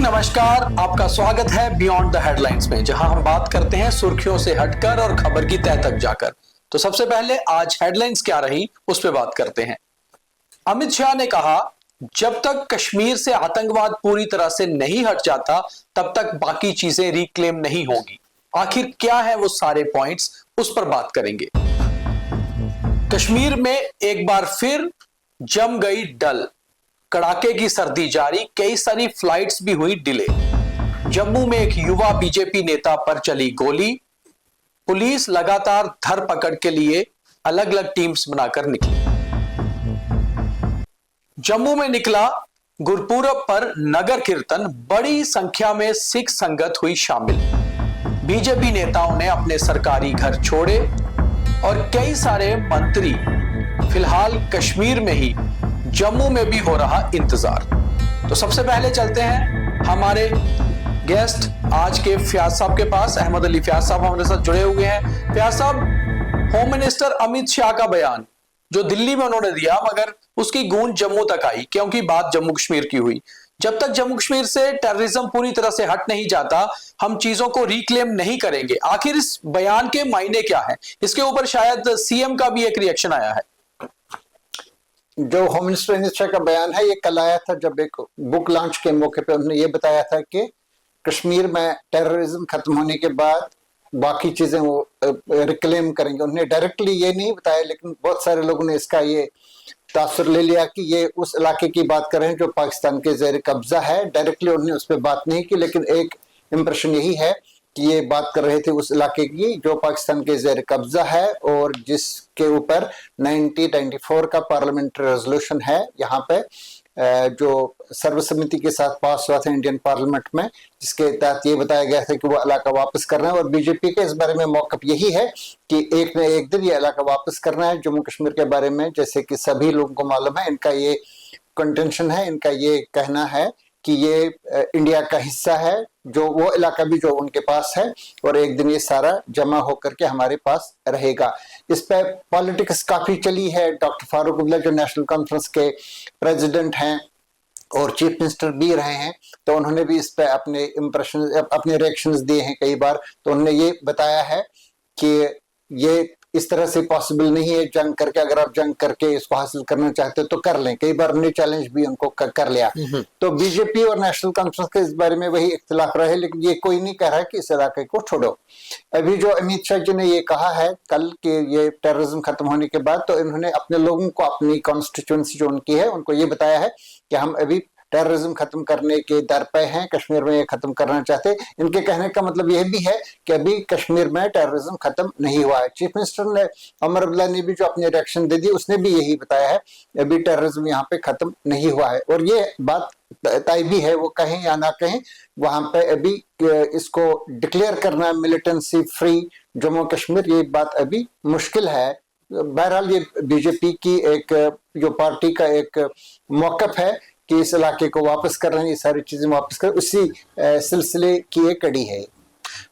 नमस्कार, आपका स्वागत है बियॉन्ड द हेडलाइंस में, जहां हम बात करते हैं सुर्खियों से हटकर और खबर की तह तक जाकर। तो सबसे पहले आज हेडलाइंस क्या रही उस पर बात करते हैं। अमित शाह ने कहा, जब तक कश्मीर से आतंकवाद पूरी तरह से नहीं हट जाता तब तक बाकी चीजें रिक्लेम नहीं होगी। आखिर क्या है वो सारे पॉइंट्स, उस पर बात करेंगे। कश्मीर में एक बार फिर जम गई डल, कड़ाके की सर्दी जारी, कई सारी फ्लाइट्स भी हुई डिले। जम्मू में एक युवा बीजेपी नेता पर चली गोली, पुलिस लगातार धरपकड़ के लिए अलग अलग टीम्स बनाकर निकली। जम्मू में निकला गुरपूरब पर नगर कीर्तन, बड़ी संख्या में सिख संगत हुई शामिल। बीजेपी नेताओं ने अपने सरकारी घर छोड़े और कई सारे मंत्री फिलहाल कश्मीर में ही, जम्मू में भी हो रहा इंतजार। तो सबसे पहले चलते हैं हमारे गेस्ट आज के फयाज साहब के पास। अहमद अली फयाज साहब हमारे साथ जुड़े हुए हैं। फयाज साहब, होम मिनिस्टर अमित शाह का बयान जो दिल्ली में उन्होंने दिया, मगर उसकी गूंज जम्मू तक आई क्योंकि बात जम्मू कश्मीर की हुई। जब तक जम्मू कश्मीर से टेररिज्म पूरी तरह से हट नहीं जाता, हम चीजों को रिक्लेम नहीं करेंगे। आखिर इस बयान के मायने क्या है? इसके ऊपर शायद सीएम का भी एक रिएक्शन आया है। जो होम मिनिस्टर अमित शाह का बयान है, ये कल आया था जब एक बुक लॉन्च के मौके पे उन्होंने ये बताया था कि कश्मीर में टेररिज्म खत्म होने के बाद बाकी चीजें वो रिक्लेम करेंगे। उन्होंने डायरेक्टली ये नहीं बताया, लेकिन बहुत सारे लोगों ने इसका ये तासुर ले लिया कि ये उस इलाके की बात कर रहे हैं जो पाकिस्तान के जेर कब्जा है। डायरेक्टली उन्होंने उस पर बात नहीं की, लेकिन एक इम्प्रेशन यही है कि ये बात कर रहे थे उस इलाके की जो पाकिस्तान के जेर कब्जा है और जिसके ऊपर 1994 का पार्लियामेंट्री रेजोल्यूशन है, यहाँ पे जो सर्वसम्मति के साथ पास हुआ था इंडियन पार्लियामेंट में, जिसके तहत ये बताया गया था कि वो इलाका वापस करना है। और बीजेपी के इस बारे में मौक़िफ़ यही है कि एक न एक दिन ये इलाका वापस करना है। जम्मू कश्मीर के बारे में जैसे कि सभी लोगों को मालूम है, इनका ये कंटेंशन है, इनका ये कहना है कि ये इंडिया का हिस्सा है, जो वो इलाका भी जो उनके पास है, और एक दिन ये सारा जमा होकर के हमारे पास रहेगा। इस पे पॉलिटिक्स काफी चली है। डॉक्टर फारूक अब्दुल्ला जो नेशनल कॉन्फ्रेंस के प्रेसिडेंट हैं और चीफ मिनिस्टर भी रहे हैं, तो उन्होंने भी इस पे अपने इम्प्रेशन, अपने रिएक्शंस दिए हैं कई बार। तो उन्होंने ये बताया है कि ये इस तरह से पॉसिबल नहीं है जंग करके, अगर आप जंग करके इसको हासिल करना चाहते हो तो कर लें। कई बार उन्होंने चैलेंज भी उनको कर लिया। तो बीजेपी और नेशनल कॉन्फ्रेंस के इस बारे में वही इख्तिलाफ रहे, लेकिन ये कोई नहीं कह रहा है कि इस इलाके को छोड़ो। अभी जो अमित शाह जी ने ये कहा है कल के ये टेररिज्म खत्म होने के बाद, तो इन्होंने अपने लोगों को, अपनी कॉन्स्टिट्यूंसी जो उनकी है, उनको ये बताया है कि हम अभी टेररिज्म खत्म करने के दर पे हैं, कश्मीर में ये खत्म करना चाहते। इनके कहने का मतलब यह भी है कि अभी कश्मीर में टेररिज्म खत्म नहीं हुआ है। चीफ मिनिस्टर ने, उमर अब्दुल्ला ने भी जो अपनी रिएक्शन दे दी, उसने भी यही बताया है अभी टेररिज्म यहाँ पे खत्म नहीं हुआ है। और ये बात तय भी है, वो कहें या ना कहें, वहां पे अभी इसको डिक्लेयर करना मिलिटेंसी फ्री जम्मू कश्मीर, ये बात अभी मुश्किल है। बहरहाल ये बीजेपी की एक जो पार्टी का एक मौक़िफ़ है कि इस इलाके को वापस कर रहे हैं, ये सारी चीजें वापस कर, उसी सिलसिले की एक कड़ी है।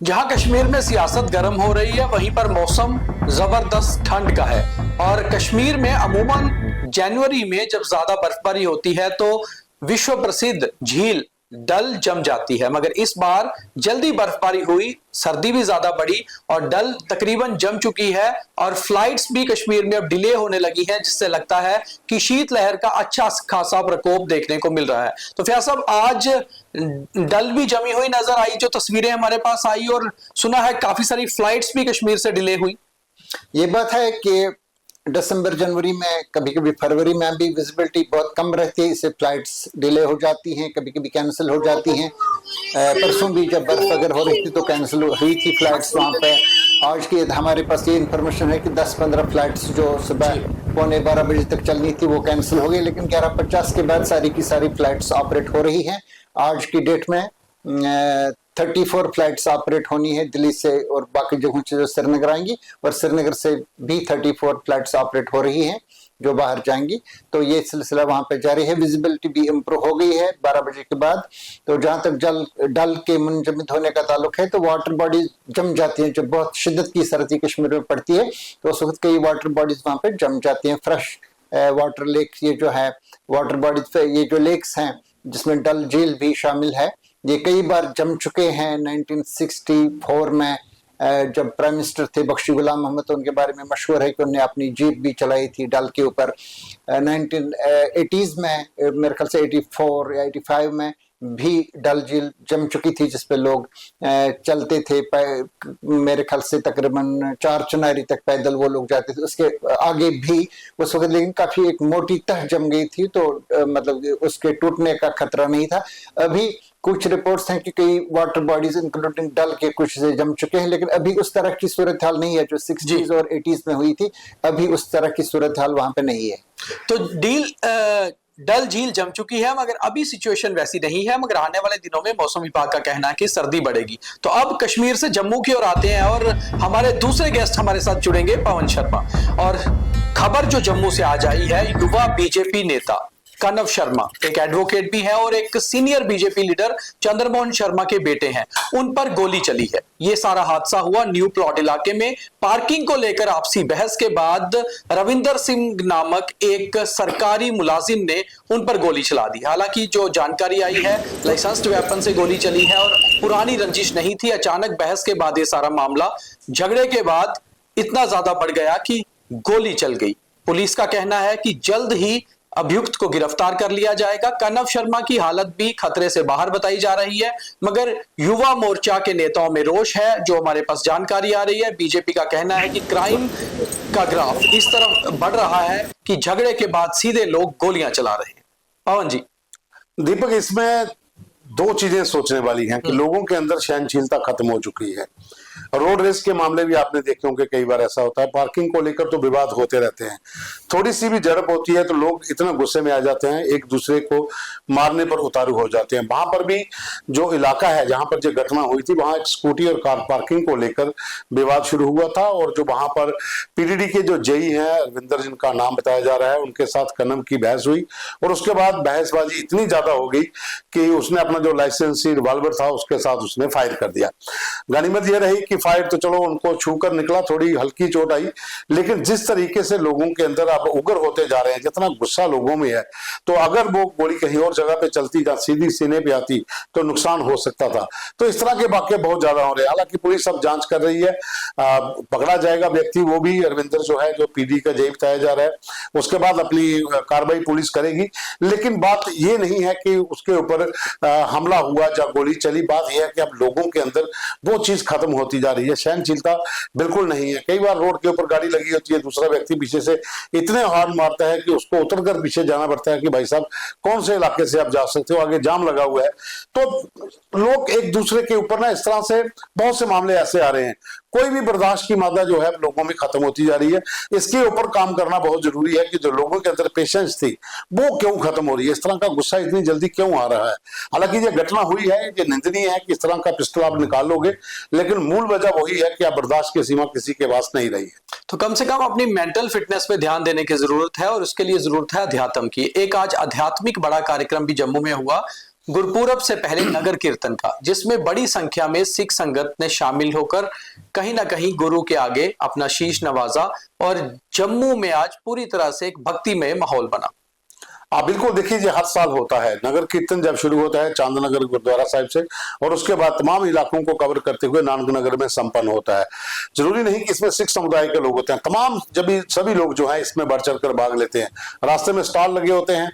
जहां कश्मीर में सियासत गर्म हो रही है, वहीं पर मौसम जबरदस्त ठंड का है। और कश्मीर में अमूमन जनवरी में जब ज्यादा बर्फबारी होती है तो विश्व प्रसिद्ध झील डल जम जाती है, मगर इस बार जल्दी बर्फबारी हुई, सर्दी भी ज्यादा बढ़ी और डल तकरीबन जम चुकी है और फ्लाइट्स भी कश्मीर में अब डिले होने लगी हैं, जिससे लगता है कि शीतलहर का अच्छा खासा प्रकोप देखने को मिल रहा है। तो फयाज साहब, आज डल भी जमी हुई नजर आई, जो तस्वीरें हमारे पास आई, और सुना है काफी सारी फ्लाइट्स भी कश्मीर से डिले हुई। ये बात है कि दिसंबर जनवरी में, कभी कभी फरवरी में भी विजिबिलिटी बहुत कम रहती है, इससे फ्लाइट्स डिले हो जाती हैं, कभी कभी कैंसिल हो जाती हैं। परसों भी जब बर्फ अगर हो रही थी तो कैंसिल हुई थी फ्लाइट्स वहाँ पे। आज की हमारे पास ये इन्फॉर्मेशन है कि 10-15 फ्लाइट्स जो सुबह 11:15 बजे तक चलनी थी वो कैंसिल हो गई, लेकिन 11:50 के बाद सारी की सारी फ्लाइट्स ऑपरेट हो रही हैं। आज की डेट में 34 फ्लाइट्स ऑपरेट होनी है दिल्ली से और बाकी जगहों से जो श्रीनगर आएंगी, और श्रीनगर से भी 34 फ्लाइट्स ऑपरेट हो रही हैं जो बाहर जाएंगी। तो ये सिलसिला वहां पे जारी है। विजिबिलिटी भी इम्प्रूव हो गई है 12 बजे के बाद। तो जहां तक डल के मुंजमद होने का ताल्लुक है, तो वाटर बॉडीज जम जाती हैं। जब बहुत शिद्दत की सर्दी कश्मीर में पड़ती है तो उस वक्त कई वाटर बॉडीज वहां पे जम जाती हैं। फ्रेश वाटर लेक, ये जो है वाटर बॉडीज पे, ये जो लेक्स हैं जिसमें डल झील भी शामिल है, ये कई बार जम चुके हैं। 1964 में जब प्राइम मिनिस्टर थे बख्शी गुलाम मोहम्मद, तो उनके बारे में मशहूर है कि उन्होंने अपनी जीप भी चलाई थी डल के ऊपर। 1980s में मेरे ख्याल से 84 या 85 में भी डल झील जम चुकी थी, जिसपे लोग चलते थे। मेरे ख्याल से तकरीबन 4 चिनारी तक पैदल वो लोग जाते थे, उसके आगे भी उस वक्त, लेकिन काफी एक मोटी तह जम गई थी, तो मतलब उसके टूटने का खतरा नहीं था। अभी कुछ रिपोर्ट्स हैं कि कई वाटर बॉडीज इंक्लूडिंग डल के कुछ से जम चुके हैं, लेकिन अभी उस तरह की सूरत हाल नहीं है जो 60s और 80s में हुई थी। अभी उस तरह की सूरत हाल वहां पे नहीं है। तो डल झील जम चुकी है, मगर अभी सिचुएशन वैसी नहीं है। मगर आने वाले दिनों में मौसम विभाग का कहना है कि सर्दी बढ़ेगी। तो अब कश्मीर से जम्मू की ओर आते हैं और हमारे दूसरे गेस्ट हमारे साथ जुड़ेंगे, पवन शर्मा। और खबर जो जम्मू से आज आई है, युवा बीजेपी नेता कनव शर्मा, एक एडवोकेट भी है और एक senior BJP leader Chandramohan Sharma के बेटे हैं, उन पर गोली चली है। ये सारा हादसा हुआ न्यू प्लॉट इलाके में। पार्किंग को लेकर आपसी बहस के बाद रविंदर सिंह नामक एक सरकारी मुलाजिम ने उन पर गोली चला दी। हालांकि जो जानकारी आई है, लाइसेंस्ड वेपन से गोली चली है और पुरानी रंजिश नहीं थी। अचानक बहस के बाद ये सारा मामला झगड़े के बाद इतना ज्यादा बढ़ गया कि गोली चल गई। पुलिस का कहना है कि जल्द ही अभियुक्त को गिरफ्तार कर लिया जाएगा। कनव शर्मा की हालत भी खतरे से बाहर बताई जा रही है, मगर युवा मोर्चा के नेताओं में रोष है। जो हमारे पास जानकारी आ रही है, बीजेपी का कहना है कि क्राइम का ग्राफ इस तरफ बढ़ रहा है कि झगड़े के बाद सीधे लोग गोलियां चला रहे हैं। पवन जी। दीपक, इसमें 2 चीजें सोचने वाली हैं कि लोगों के अंदर सहनशीलता खत्म हो चुकी है। रोड रेस के मामले भी आपने देखे होंगे, कई बार ऐसा होता है। पार्किंग को लेकर तो विवाद होते रहते हैं, थोड़ी सी भी झड़प होती है तो लोग इतना गुस्से में आ जाते हैं, एक दूसरे को मारने पर उतारू हो जाते हैं। वहां पर भी जो इलाका है जहां पर जो घटना हुई थी, वहां एक स्कूटी और कार पार्किंग को लेकर विवाद शुरू हुआ था। और जो वहां पर पीडीडी के जो जेई हैं, रविंदर जिनका नाम बताया जा रहा है, उनके साथ कनम की बहस हुई और उसके बाद बहसबाजी इतनी ज्यादा हो गई कि उसने अपना जो लाइसेंसी रिवॉल्वर था उसके साथ उसने फायर कर दिया। गनीमत यह रही कि फायर तो चलो उनको छूकर निकला, थोड़ी हल्की चोट आई, लेकिन जिस तरीके से लोगों के अंदर अब उग्र होते जा रहे हैं, जितना गुस्सा लोगों में है, तो अगर वो गोली कहीं और जगह पे चलती या सीधी सीने पे आती तो नुकसान हो सकता था। तो इस तरह के वाकये बहुत ज्यादा हो रहे हैं। हालांकि पुलिस अब जांच कर रही है, पकड़ा जाएगा व्यक्ति, वो भी रविंदर जो है, जो पीडी का जेई बताया जा रहा है, उसके बाद अपनी कार्रवाई पुलिस करेगी। लेकिन बात ये नहीं है कि उसके ऊपर हमला हुआ या गोली चली, बात यह है कि अब लोगों के अंदर वो चीज खत्म होती जा रही है, सहनशीलता बिल्कुल नहीं है। कई बार रोड के ऊपर गाड़ी लगी होती है, दूसरा व्यक्ति पीछे से इतने हॉर्न मारता है कि उसको उतरकर पीछे जाना पड़ता है कि भाई साहब कौन से इलाके से आप जा सकते हो, आगे जाम लगा हुआ है। तो लोग एक दूसरे के ऊपर ना, इस तरह से बहुत से मामले ऐसे आ रहे हैं। कोई भी बर्दाश्त की मात्रा जो है लोगों में खत्म होती जा रही है। इसके ऊपर काम करना बहुत जरूरी है कि जो लोगों के अंदर पेशेंस थी वो क्यों खत्म हो रही है, इस तरह का गुस्सा इतनी जल्दी क्यों आ रहा है। हालांकि ये घटना हुई है, ये निंदनीय है कि इस तरह का पिस्टल आप निकाल लोगे, लेकिन मूल वजह वही है कि आप बर्दाश्त की सीमा किसी के पास नहीं रही है। तो कम से कम अपनी मेंटल फिटनेस पे ध्यान देने की जरूरत है और उसके लिए जरूरत है अध्यात्म की। एक आज आध्यात्मिक बड़ा कार्यक्रम भी जम्मू में हुआ, गुरपूरब से पहले नगर कीर्तन का, जिसमें बड़ी संख्या में सिख संगत ने शामिल होकर कहीं ना कहीं गुरु के आगे अपना शीश नवाजा और जम्मू में आज पूरी तरह से एक भक्तिमय माहौल बना। बिल्कुल, देखिए ये हर साल होता है। नगर कीर्तन जब शुरू होता है चांदनगर गुरुद्वारा साहिब से, और उसके बाद तमाम इलाकों को कवर करते हुए नानक नगर में संपन्न होता है। जरूरी नहीं कि इसमें सिख समुदाय के लोग होते हैं, तमाम सभी लोग जो हैं इसमें बढ़ चढ़ कर भाग लेते हैं। रास्ते में स्टॉल लगे होते हैं,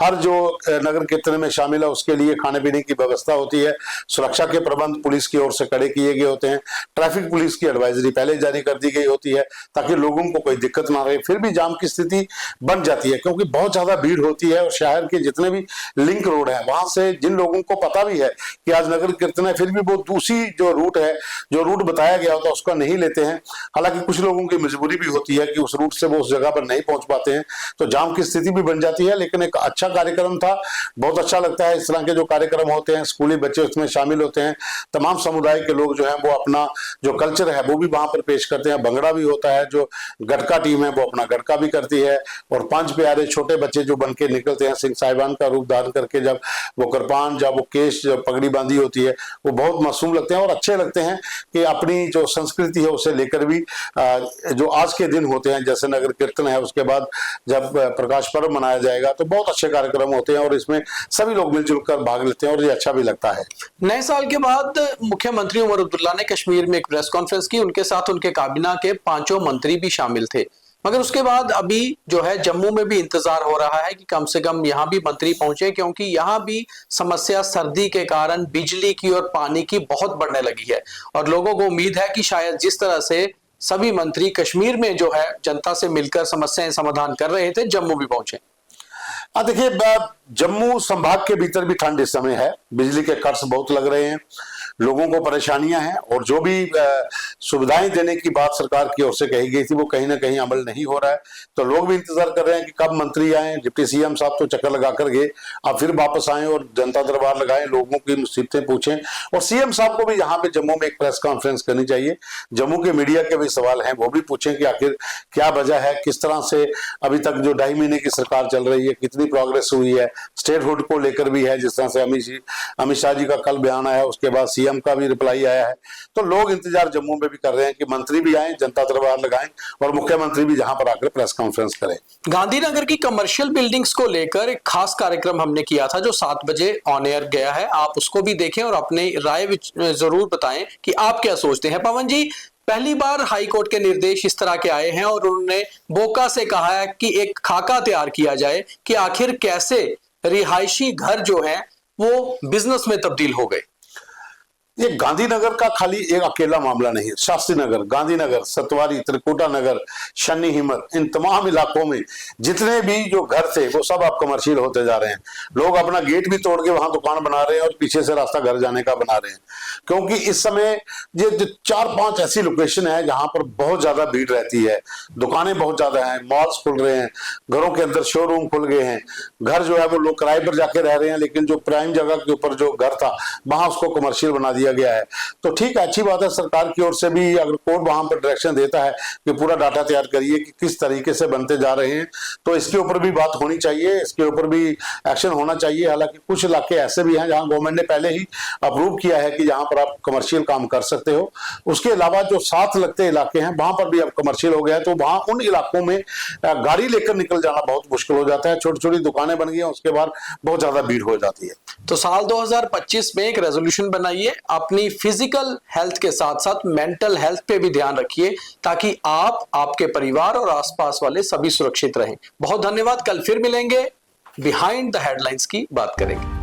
हर जो नगर कीर्तन में शामिल है उसके लिए खाने पीने की व्यवस्था होती है। सुरक्षा के प्रबंध पुलिस की ओर से कड़े किए गए होते हैं। ट्रैफिक पुलिस की एडवाइजरी पहले जारी कर दी गई होती है ताकि लोगों को कोई दिक्कत ना रहे। फिर भी जाम की स्थिति बन जाती है क्योंकि बहुत ज्यादा भीड़ होती है और शहर के जितने भी लिंक रोड है वहां से जिन लोगों को पता भी है कि आज नगर कीर्तन है, फिर भी वो दूसरी जो रूट है, जो रूट बताया गया होता है उसका नहीं लेते हैं। हालांकि कुछ लोगों की मजबूरी भी होती है कि उस रूट से वो उस जगह पर नहीं पहुंच पाते हैं, तो जाम की स्थिति भी बन जाती है। लेकिन एक अच्छा कार्यक्रम था, बहुत अच्छा लगता है इस तरह के जो कार्यक्रम होते हैं। स्कूली बच्चे उसमें शामिल होते हैं, तमाम समुदाय के लोग जो है वो अपना जो कल्चर है वो भी वहां पर पेश करते हैं। भंगड़ा भी होता है, जो गटका टीम है वो अपना गटका भी करती है, और 5 प्यारे छोटे बच्चे जो बन के के निकलते हैं, सिंह साहिबान का रूप धारण करके, जब वो कृपान, जब वो केश, जब पगड़ी बांधी होती है, वो बहुत मासूम लगते हैं और अच्छे लगते हैं कि अपनी जो संस्कृति है उसे लेकर भी जो आज के दिन होते हैं, जैसे नगर कीर्तन है, उसके बाद जब प्रकाश पर्व मनाया जाएगा तो बहुत अच्छे कार्यक्रम होते हैं और इसमें सभी लोग मिलजुल कर भाग लेते हैं और ये अच्छा भी लगता है। नए साल के बाद मुख्यमंत्री उमर अब्दुल्ला ने कश्मीर में एक प्रेस कॉन्फ्रेंस की। उनके साथ उनके काबीना के 5 मंत्री भी शामिल थे, मगर उसके बाद अभी जो है जम्मू में भी इंतजार हो रहा है कि कम से कम यहां भी मंत्री पहुंचे, क्योंकि यहां भी समस्या सर्दी के कारण बिजली की और पानी की बहुत बढ़ने लगी है और लोगों को उम्मीद है कि शायद जिस तरह से सभी मंत्री कश्मीर में जो है जनता से मिलकर समस्याएं समाधान कर रहे थे, जम्मू भी पहुंचे। देखिए, जम्मू संभाग के भीतर भी ठंड इस समय है, बिजली के कट्स बहुत लग रहे हैं, लोगों को परेशानियां हैं और जो भी सुविधाएं देने की बात सरकार की ओर से कही गई थी वो कहीं ना कहीं अमल नहीं हो रहा है। तो लोग भी इंतजार कर रहे हैं कि कब मंत्री आए। डिप्टी सीएम साहब तो चक्कर लगा कर गए, अब फिर वापस आए और जनता दरबार लगाएं, लोगों की मुसीबतें पूछें। और सीएम साहब को भी यहाँ पे जम्मू में एक प्रेस कॉन्फ्रेंस करनी चाहिए। जम्मू के मीडिया के भी सवाल हैं, वो भी पूछें कि आखिर क्या वजह है, किस तरह से अभी तक जो 2.5 महीने की सरकार चल रही है कितनी प्रोग्रेस हुई है। स्टेटहुड को लेकर भी है, जिस तरह से अमित शाह जी का कल बयान आया, उसके बाद सीएम का भी रिप्लाई आया है। तो लोग इंतजार जम्मू में भी कर रहे हैं कि मंत्री भी आए, जनता दरबार लगाएं और मुख्यमंत्री भी जहां पर आकर प्रेस कॉन्फ्रेंस करें। गांधीनगर की कमर्शियल बिल्डिंग्स को लेकर एक खास कार्यक्रम हमने किया था जो 7 बजे ऑन एयर गया है, आप उसको भी देखें और अपनी राय जरूर बताएं कि आप क्या सोचते हैं। पवन जी, पहली बार हाई कोर्ट के निर्देश इस तरह के आए हैं और उन्होंने बोका से कहा है कि एक खाका तैयार किया जाए कि आखिर कैसे रिहायशी घर जो है वो बिजनेस में तब्दील हो गए। ये गांधीनगर का खाली एक अकेला मामला नहीं है। शास्त्री नगर, गांधीनगर, सतवारी, त्रिकुटा नगर, शनि हिम्मत, इन तमाम इलाकों में जितने भी जो घर थे वो सब अब कमर्शियल होते जा रहे हैं। लोग अपना गेट भी तोड़ के वहां दुकान बना रहे हैं और पीछे से रास्ता घर जाने का बना रहे हैं, क्योंकि इस समय ये 4-5 ऐसी लोकेशन है जहां पर बहुत ज्यादा भीड़ रहती है, दुकानें बहुत ज्यादा हैं, मॉल्स खुल रहे हैं, घरों के अंदर शोरूम खुल गए हैं, घर जो है वो लोग किराए पर जाके रह रहे हैं, लेकिन जो प्राइम जगह के ऊपर जो घर था वहां उसको कमर्शियल बना दिया गया है। तो ठीक है, अच्छी बात है, सरकार की ओर से भी अगर कोर्ट वहां पर डायरेक्शन देता है कि पूरा डाटा तैयार करिए कि किस तरीके से बनते जा रहे हैं, तो इसके ऊपर भी बात होनी चाहिए, इसके ऊपर भी एक्शन होना चाहिए। हालांकि कुछ इलाके ऐसे भी हैं जहां गवर्नमेंट ने पहले ही अप्रूव किया है कि जहां पर आप कमर्शियल काम कर सकते हो। उसके अलावा जो साथ लगते इलाके हैं वहां पर भी अब कमर्शियल हो गया है, तो वहां उन इलाकों में गाड़ी लेकर निकल जाना बहुत मुश्किल हो जाता है। छोटी छोटी दुकानें बन गई हैं, उसके बाद बहुत ज्यादा भीड़ हो जाती है। तो साल 2025 में एक रेजोल्यूशन बनाइए, अपनी फिजिकल हेल्थ के साथ साथ मेंटल हेल्थ पे भी ध्यान रखिए ताकि आप, आपके परिवार और आसपास वाले सभी सुरक्षित रहें। बहुत धन्यवाद। कल फिर मिलेंगे, बिहाइंड द हेडलाइंस की बात करेंगे।